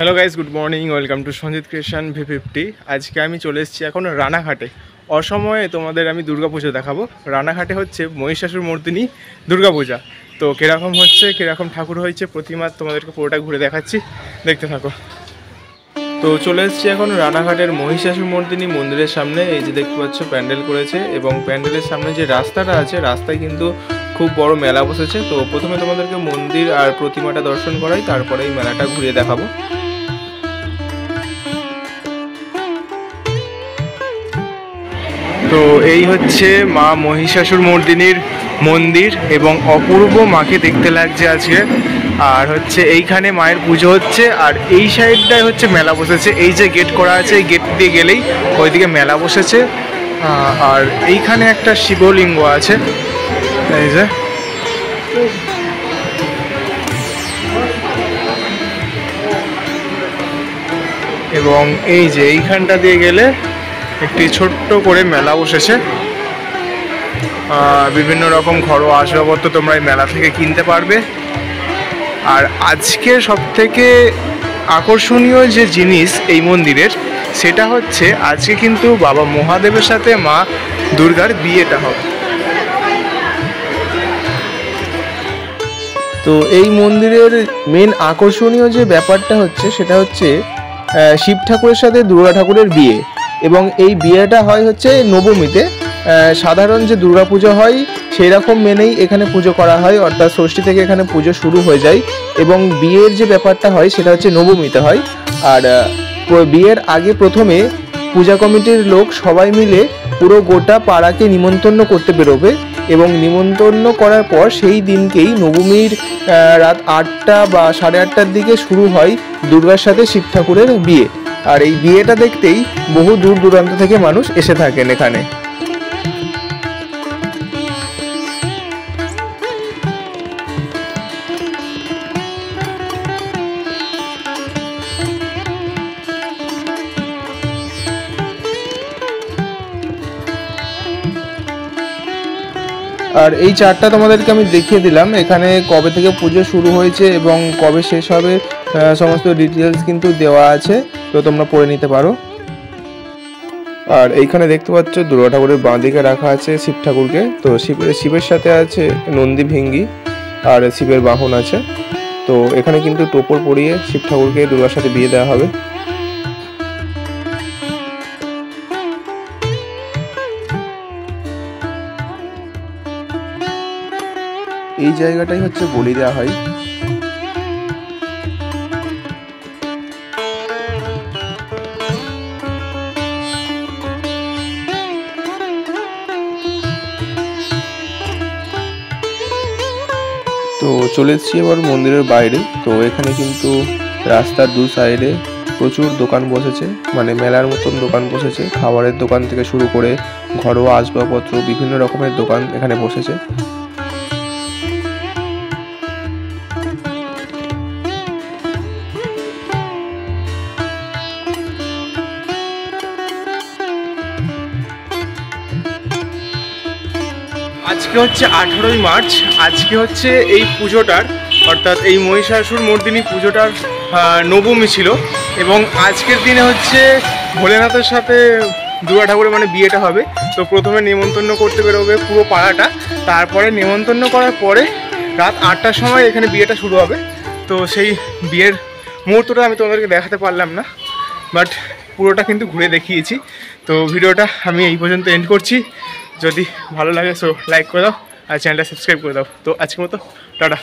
Hello guys, good morning. Welcome to Sanjit creation V50। আজকে আমি চলে এসেছি এখন রানাঘাটে। অসময়ে তোমাদের আমি দুর্গাপুজো দেখাবো। রানাঘাটে হচ্ছে মহিষাসুর মর্দিনী দুর্গাপূজা। তো কীরকম হচ্ছে, কীরকম ঠাকুর হয়েছে, প্রতিমা তোমাদেরকে পুরোটা ঘুরে দেখাচ্ছি, দেখতে থাকো। তো চলে এসেছি এখন রানাঘাটের মহিষাসুর মর্দিনী মন্দিরের সামনে। এই যে দেখতে পাচ্ছ প্যান্ডেল করেছে, এবং প্যান্ডেলের সামনে যে রাস্তাটা আছে, রাস্তায় কিন্তু খুব বড় মেলা বসেছে। তো প্রথমে তোমাদেরকে মন্দির আর প্রতিমাটা দর্শন করাই, তারপরে এই মেলাটা ঘুরিয়ে দেখাবো। তো এই হচ্ছে মা মহিষাসুর মর্দিনীর মন্দির, এবং অপূর্ব মাকে দেখতে লাগছে আজকে। আর হচ্ছে এইখানে মায়ের পুজো হচ্ছে, আর এই সাইডটায় হচ্ছে মেলা বসেছে। এই যে গেট করা আছে, এই গেট দিয়ে গেলেই ওইদিকে মেলা বসেছে। আর এইখানে একটা শিবলিঙ্গ আছে, এই যে। এবং এই যে এইখানটা দিয়ে গেলে একটি ছোট্ট করে মেলা বসেছে। বিভিন্ন রকম ঘরোয়া আসবাবপত্র তোমরা এই মেলা থেকে কিনতে পারবে। আর আজকে সবথেকে আকর্ষণীয় যে জিনিস এই মন্দিরের, সেটা হচ্ছে আজকে কিন্তু বাবা মহাদেবের সাথে মা দুর্গার বিয়েটা হবে। তো এই মন্দিরের মেন আকর্ষণীয় যে ব্যাপারটা হচ্ছে, সেটা হচ্ছে শিব ঠাকুরের সাথে দুর্গা ঠাকুরের বিয়ে। এবং এই বিয়েটা হয় হচ্ছে নবমীতে। সাধারণ যে দুর্গাপুজো হয় সেই রকম মেনেই এখানে পুজো করা হয়, অর্থাৎ ষষ্ঠী থেকে এখানে পুজো শুরু হয়ে যায়। এবং বিয়ের যে ব্যাপারটা হয় সেটা হচ্ছে নবমীতে হয়। আর বিয়ের আগে প্রথমে পূজা কমিটির লোক সবাই মিলে পুরো গোটা পাড়াকে নিমন্ত্রণ করতে বেরোবে, এবং নিমন্ত্রণ করার পর সেই দিনকেই নবমীর রাত 8টা বা 8:30টার দিকে শুরু হয় দুর্গার সাথে শিব ঠাকুরের বিয়ে। আর এই বিয়েটা দেখতেই বহু দূর দূরান্ত থেকে মানুষ এসে থাকেন এখানে। আর এই চার্টটা তোমাদেরকে আমি দেখিয়ে দিলাম, এখানে কবে থেকে পুজো শুরু হয়েছে এবং কবে শেষ হবে সমস্ত ডিটেলস কিন্তু দেওয়া আছে, তো তোমরা পড়ে নিতে পারো। আর এইখানে দেখতে পাচ্ছ দুর্গা ঠাকুরের বাঁ দিকে রাখা আছে শিব ঠাকুরকে। তো শিবের সাথে আছে নন্দী ভিঙ্গি, আর শিবের বাহন আছে। তো এখানে কিন্তু টোপর পরিয়ে শিব ঠাকুরকে দুর্গার সাথে বিয়ে দেওয়া হবে। এই জায়গাটাই হচ্ছে বলি দেওয়া হয়। তো চলে এসেছি এবার মন্দিরের বাইরে। তো এখানে কিন্তু রাস্তার দু সাইডে প্রচুর দোকান বসেছে, মানে মেলার মতন দোকান বসেছে। খাবারের দোকান থেকে শুরু করে ঘরোয়া আসবাবপত্র, বিভিন্ন রকমের দোকান এখানে বসেছে। আজকে হচ্ছে 18ই মার্চ। আজকে হচ্ছে এই পুজোটার, অর্থাৎ এই মহিষাসুর মর্দিনী পুজোটার নবমী ছিল। এবং আজকের দিনে হচ্ছে ভোলেনাথের সাথে দুর্গা ঠাকুরের মানে বিয়েটা হবে। তো প্রথমে নিমন্ত্রণ করতে বেরোবে পুরো পাড়াটা, তারপরে নিমন্ত্রণ করার পরে রাত 8টার সময় এখানে বিয়েটা শুরু হবে। তো সেই বিয়ের মুহূর্তটা আমি তোমাদেরকে দেখাতে পারলাম না, বাট পুরোটা কিন্তু ঘুরে দেখিয়েছি। তো ভিডিওটা আমি এই পর্যন্ত এন্ড করছি। যদি ভালো লাগে সো লাইক করে দাও, আর চ্যানেলটা সাবস্ক্রাইব করে দাও। তো আজকের মতো টাটা।